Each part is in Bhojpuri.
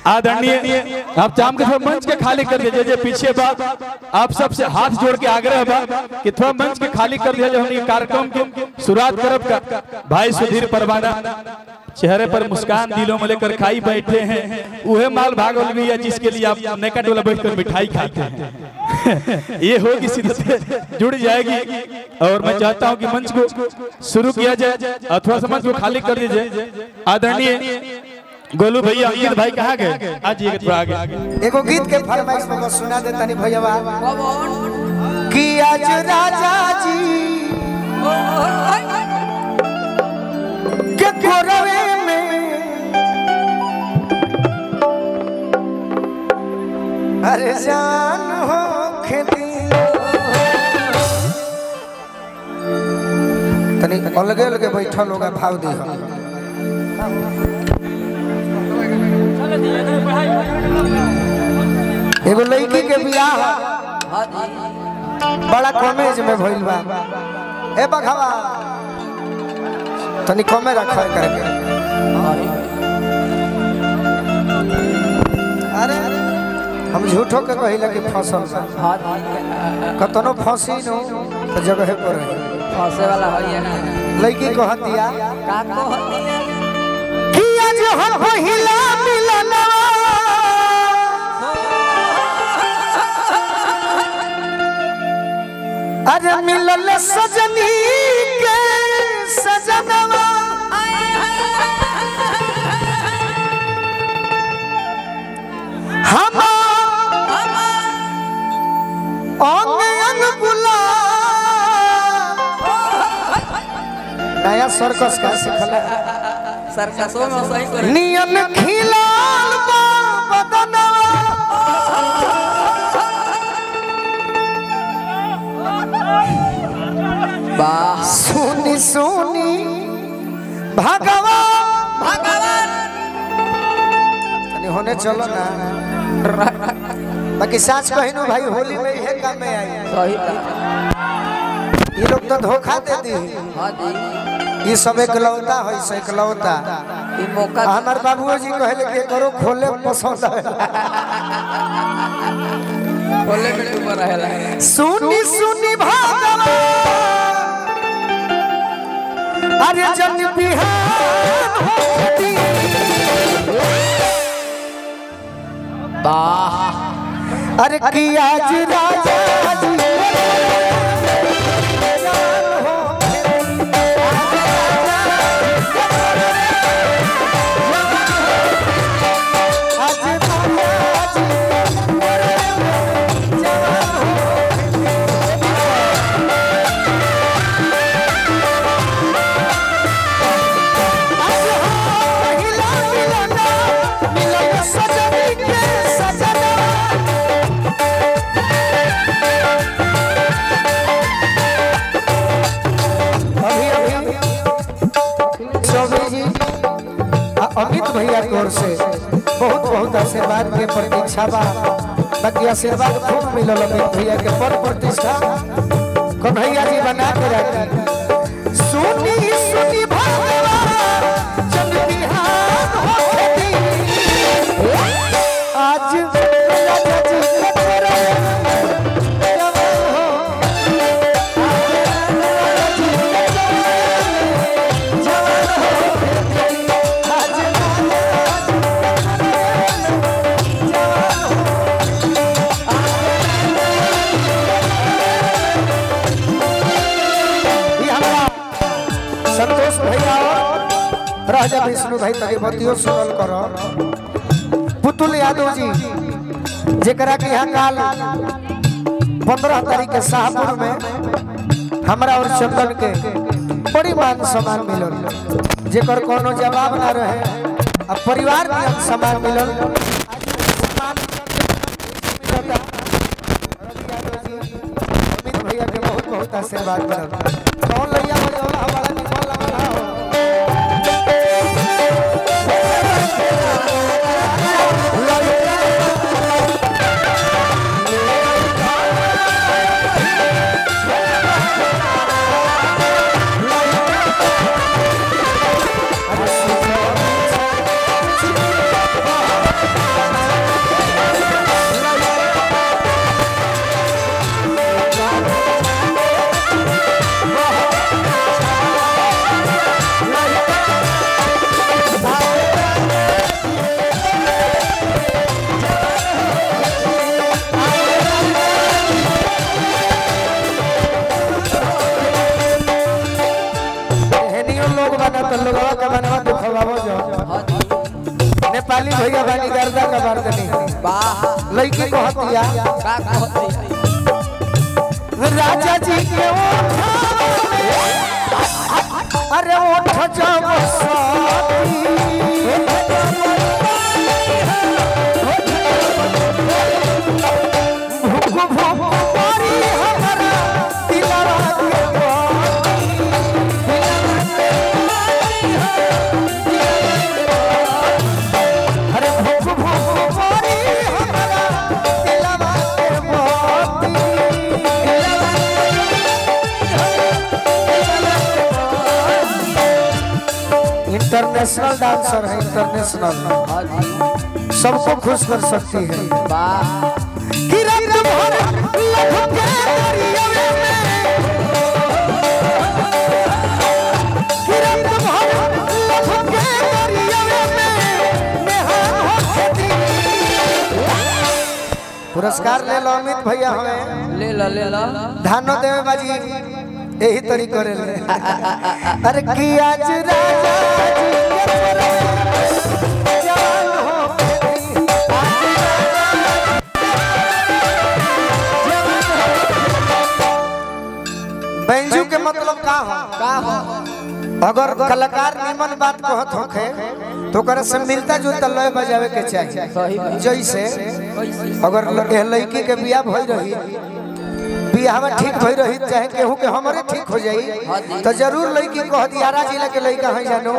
आदरणीय आप जाम के थोड़ा मंच के खाली कर दीजिए। जो पीछे बा आप सबसे हाथ जोड़ के आग्रह बा कि थोड़ा मंच के खाली कर दिया। जो हम कार्यक्रम की शुरुआत करब का भाई सुधीर परवाना चेहरे पर मुस्कान दिलों में लेकर खाई बैठे हैं। वह माल भागवल भी है जिसके लिए आप नेका टोला बैठकर मिठाई खाते हैं। ये होगी सीधे जुड़ जाएगी। और मैं चाहता हूं कि मंच को शुरू किया जाए। अथवा सा मंच को खाली कर दीजिए। आदरणीय गोलू भैया अंकित भाई कहाँ गए? आज ये थोड़ा आगे एगो गीत के फरमाइश में सुना देता नहीं भैया कि आज राजा जी के कोरवे में अरे जान हो खेती तनी अलगे अलगे बैठल होगा भाव दी एगो लड़की के बियाह बड़ा कॉमेज में भइल बा। ए बघवा तनी कमे रखा करके। अरे हम झूठो के कहिला कि फसल कतनो फंसी नो तो जगह पर फंसे वाला है ना। लड़की को हतिया का को हतिया कि आज हम पहिला मिलना अरे मिलल सजनी के सजनवा हम अंग अंग गुलाब नया सर्कस का सिखला सर्कसों में सही करे नियन खिलाल बदनवा वाह सुनी सुनी भगवान होने चलो ना। बाकी साच कहिनो भाई होली में है काम में आई सही ये लोग तो धोखा दे दी। हां दी ये सब एकलौता है सकलौता। ई मौका हमार बाबूजी कहले कि करो खोले पसंद है खोले में ऊपर रहेला। सुनी सुनी भगवान अरे जन बिहान होती वाह अरे कि आज राजा जी अमित भैया की ओर से बहुत बहुत आशीर्वाद के प्रतीक्षा बा। बाकी आशीर्वाद खूब मिलल अमित भैया के पर प्रतिष्ठा कन्हैया जी बना के रखी। सुनी सुनी भगवान जन बिहान होती आज राजा जी संतोष भैया राजा विष्णु भाई तके बतियो सुनल कर पुतुल यादव जी जेकरा के यहाँ काल 15 तारीख के शाहपुर में हमरा और चंदन के बड़ी मान सम्मान मिलल जेकर कोनो जवाब ना रहे। अब परिवार में सम्मान मिलल अमित भैया के बहुत बहुत आशीर्वाद मिलल। कौन लैया हमारा नेपाली भैया बानी गर्दा का बर्दनी वाह लड़की कहतिया का कहती राजा जी के अरे ओठ जब भूख भूख मारी हमारा दिलवा अरे भूख भूख मारी हमारा दिलवा इंटरनेशनल डांसर है इंटरनेशनल सबको खुश कर सकती है वाह किरण भर लख के दरिया में किरण भर लख के दरिया में नेहान होके दी पुरस्कार ले लो अमित भैया हमें ले ला धानो देवे बाजी यही तरीके रे अरे की आज राजा बेंजू के मतलब का हो अगर कलाकार निमन बात कहत होखे तो करे से मिलता जुलता लय बजावे के चाहिए जैसे अगर लड़की के बियाह भई रही बियाह में ठीक भई रही चाहे केहू के हमरे ठीक हो जाई तो जरूर लड़की कह दी आरा जिला के लड़का है जानो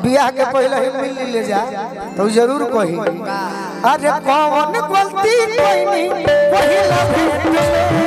बियाह के पहले ही मिल ले जा तो जरूर कही अरे कौन गलती कोई नहीं पहिला भेंट में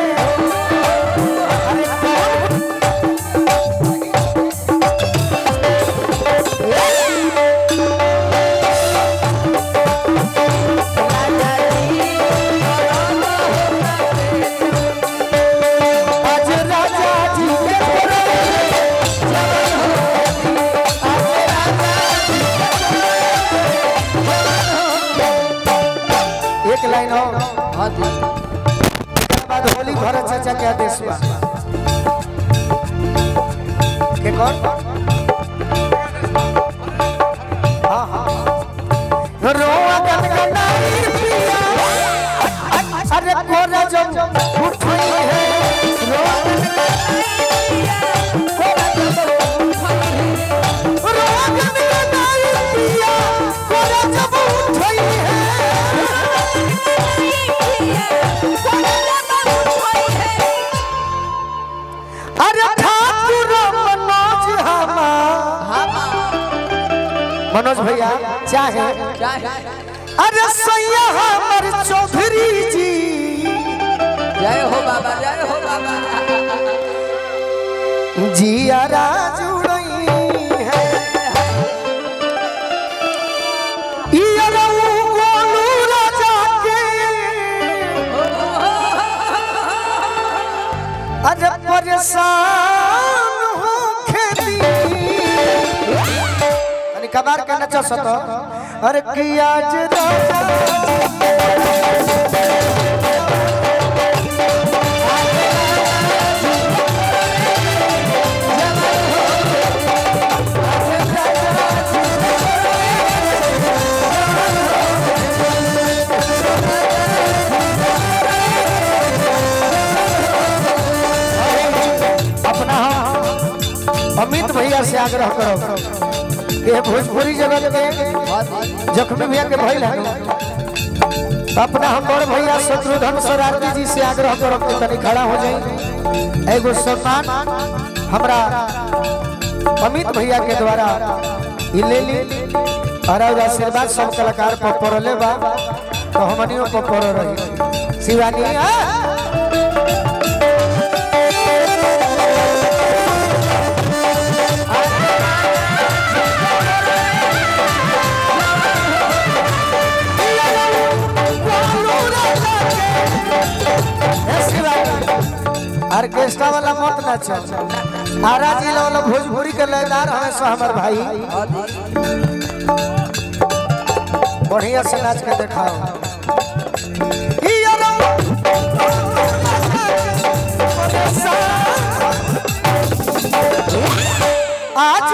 लाइन हो बाद होली भरत चाचा के आदेश बा के कौन हां हां रोआ गनगनाई पिया अरे कोरा जब उठई है रोआ गनगनाई पिया कोरा जब उठई है अरे ठाकुर मनोज भैया चाहे अरे सैया हमर चौधरी जी जय हो बाबा जिया जुड़ई है अरे परेशान हो खेती अरे कबार के नचा सतो अरे की आज अमित भैया से आग्रह करो कि भोजपुरी जगत के जख्मी भैया के भइल है अपना हम बड़ भैया शत्रुघ्न शरारती जी से आग्रह करो कि तनी खड़ा हो जाए एगो सम्मान हमरा अमित भैया के द्वारा ले ली और आशीर्वाद सब कलाकार पर पड़ले बा तो हमनियों पर पड़ रही शिवानी ऑर्केस्ट्रा वाला मत नाचो आरा जिला वाला भोजपुरी के लयदार हमें सो हमार भाई बढ़िया से नाच के दिखाओ आज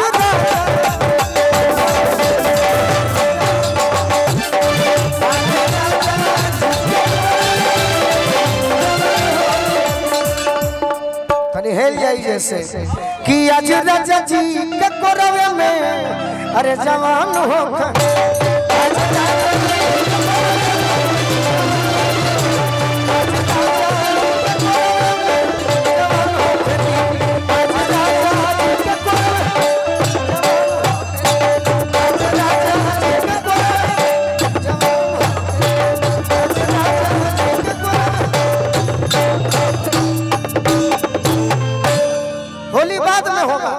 कि आज राजा जी के कोरवे में अरे जवान हो होली बाद में होगा।